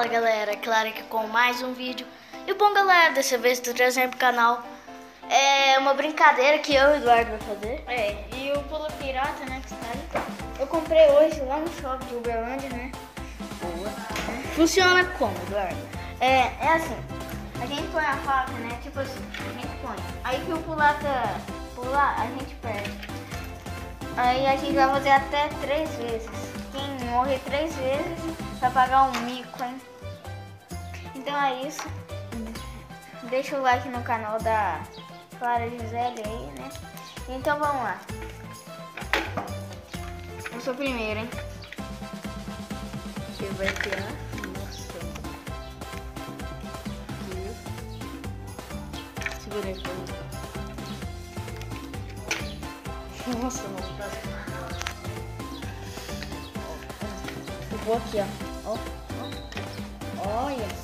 Fala galera, claro que com mais um vídeo. E bom galera, dessa vez estou trazendo pro canal uma brincadeira que eu e o Eduardo vai fazer. E o pulo pirata, né, que está ali. Eu comprei hoje lá no shopping de Uberlândia, né. Boa. Funciona como, Eduardo? É assim, a gente põe a faca, né, tipo assim, a gente põe. Aí que o pulata pular, a gente perde. Aí a gente vai fazer até 3 vezes. Quem morrer 3 vezes vai pagar um mico, hein? Então é isso. Deixa o like no canal da Clara Gisele aí, né? Então vamos lá. Eu sou o primeiro, hein? Você vai tirar. Nossa. Segura aí. Nossa, não tá. Eu vou aqui, ó. Olha.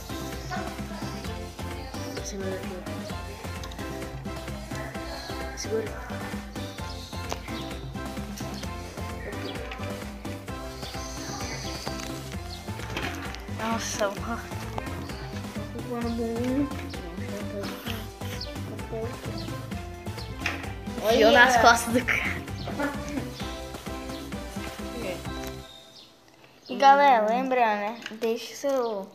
Segura aqui. Segura. Nossa, mano. Vou no bumbum. Olha nas costas do cara. E galera, lembrando, né? Deixe seu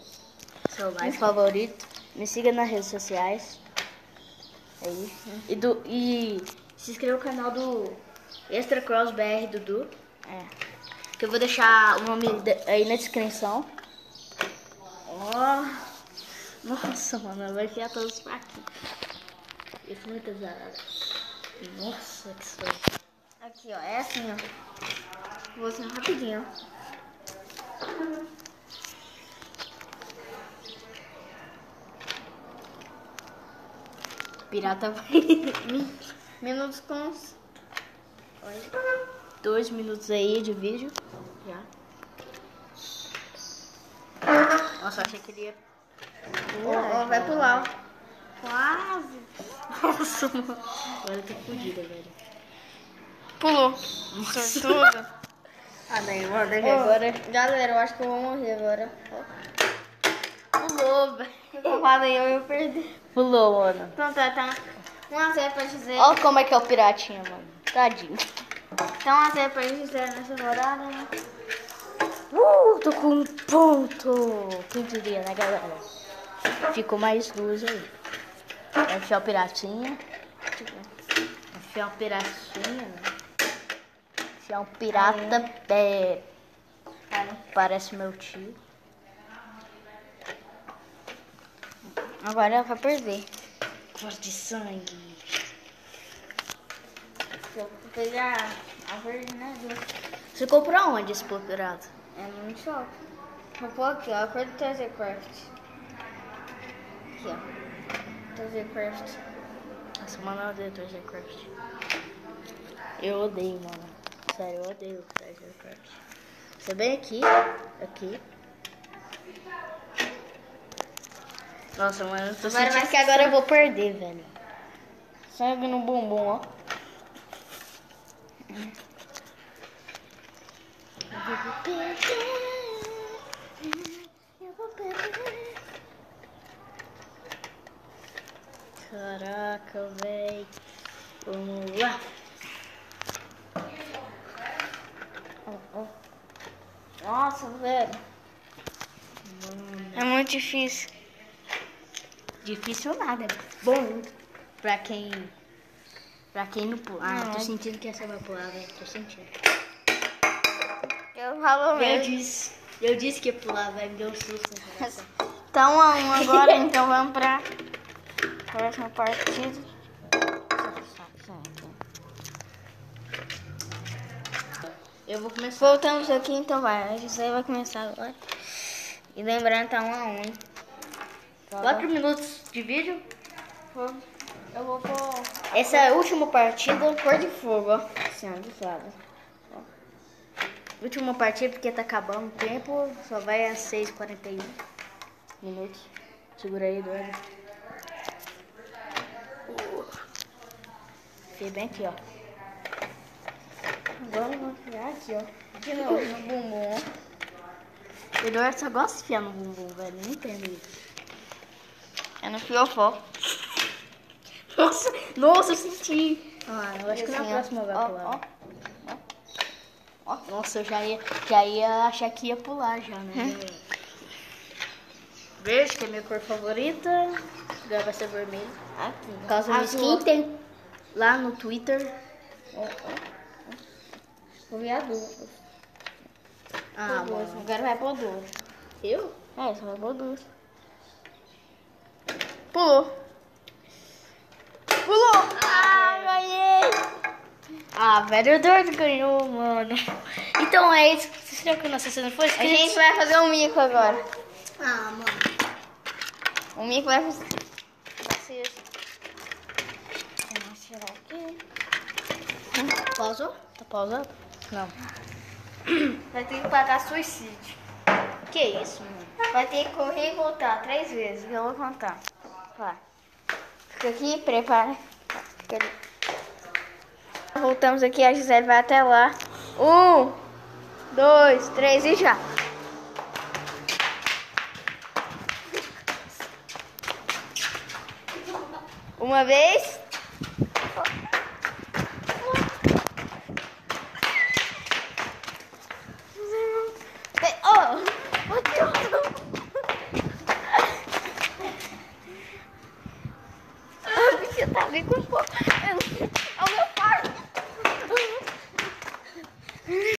like favorito. Me siga nas redes sociais. É isso. E se inscreva no canal do Extra Cross BR Dudu. Que eu vou deixar o nome aí na descrição. Ó. Nossa, mano, vai enfiar todos pra aqui. Isso é muito exagerado. Nossa, que sorte. Aqui, ó. É assim, ó. Vou assim rapidinho, ó. Pirata vai. Minutos com 2 minutos aí de vídeo. Já. Nossa, achei que ele ia. Ó, vai pular, ó. Quase. Nossa, mano. Agora eu tô fodida, velho. Pulou. Sortudo. Ah, daí, mano, agora. Galera, eu acho que eu vou morrer agora. Pulou, velho. Culpado aí, eu ia perder. Pulou, mano. Então tá. 1-0 pra Gisele. Olha como é que é o piratinha, mano. Tadinho. Então 1-0 pra Gisele nessa rodada, né? Tô com um ponto. Quem diria, né, galera? Ficou mais 2 aí. Vai enfiar o piratinha. Enfiar o piratinha, né? Enfiar um pirata. Parece meu tio. Agora vai perder. Gosto de sangue. Eu vou pegar a verde, né? Você comprou aonde esse pô pirata? É no shopping. Vou pôr aqui, ó. A cor do Treasure-Craft. Aqui, ó. Treasure-Craft. Nossa, mano, eu odeio Treasure-Craft. Eu odeio, mano. Sério, eu odeio Treasure-Craft. Você vem aqui. Aqui. Nossa, mano, eu tô sentindo que agora eu vou perder, velho. Sangue no bumbum, ó. Caraca, velho. Vamos lá. Nossa, velho. É muito difícil. Difícil nada. Bom. Pra quem não pular. Tô sentindo que essa vai pular, velho. Tô sentindo. Eu falo mesmo. Eu disse que ia pular, velho. Me deu um susto. Tá 1-1 agora, então vamos pra próxima partida. Eu vou começar. Voltamos aqui, então vai. A Gisele vai começar agora. E lembrando, tá 1-1, hein? 4 minutos de vídeo. Eu vou pôr... Essa é a última partida. Cor de fogo, ó. Assim, ó, do lado. Última partida porque tá acabando o tempo. Só vai a 6h41 minutos. Segura aí, Eduardo. Fiquei bem aqui, ó. Agora eu vou tirar aqui, ó. De novo no bumbum, ó. O Eduardo só gosta de enfiar no bumbum, velho. Não entendo isso. É no fiofó. Nossa, eu senti. Ah, eu acho que na Assim, ó. próxima eu vou Ó, pular. ó. Nossa, eu já ia achar que ia pular já, né? Verde, que é minha cor favorita. Agora vai ser vermelho. Aqui. Por causa do Azul. skin tem lá no Twitter. Vou ver adulto. Ah, Pô, duas. mano. Agora vai pôr duas. Eu? É, só vai pôr duas. Pulou. Pulou! Ah, ganhei! Ah, velho, o Eduardo ganhou, mano. Então é isso. Vocês viram que nossa cena foi A gente vai fazer um mico agora. Ah, mano. O mico vai fazer. Vamos tirar aqui. Pausou? Tá pausado? Não. Vai ter que pagar suicídio. Que isso, mano? Vai ter que correr e voltar 3 vezes, que eu vou contar. Vai. Fica aqui, prepara. Fica ali. Voltamos aqui, a Gisele vai até lá. 1, 2, 3 e já. Uma vez.